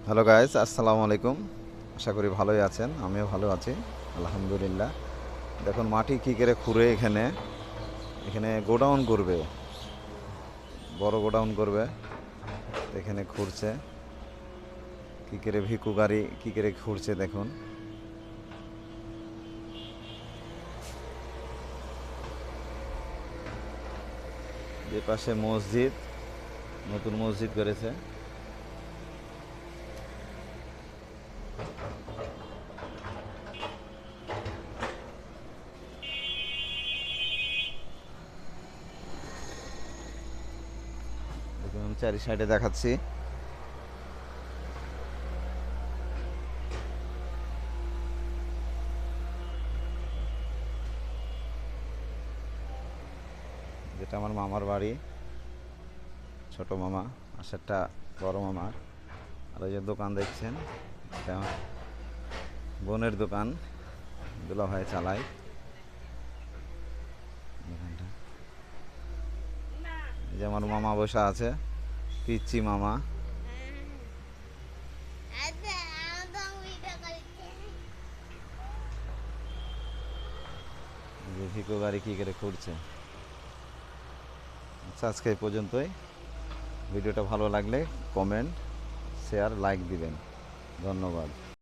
Hello guys, আসসালামু আলাইকুম। আশা করি ভালোই আছেন, আমিও ভালো আছি আলহামদুলিল্লাহ। দেখুন মাটি কী করে খুঁড়ে এখানে এখানে গোডাউন করবে, বড় গোডাউন করবে। এখানে খুঁড়ছে কী করে, ভিকু গাড়ি কী করে খুঁড়ছে দেখুন। যে পাশে মসজিদ, নতুন মসজিদ করেছে। দেখুন চারি সাইডে দেখাচ্ছি। যেটা আমার মামার বাড়ি, ছোট মামা, আর সেটা বড় মামার। আর ওই যে দোকান দেখছেন, এটা আমার বোনের দোকান, দুলাভাই চালায় দোকানটা। এই যে আমার মামা বসা আছে, পিচ্চি মামা। যে ভিকো গাড়ি কী করে খুঁড়ছে। আচ্ছা, আজকে এই পর্যন্তই। ভিডিওটা ভালো লাগলে কমেন্ট, শেয়ার, লাইক দিবেন। ধন্যবাদ।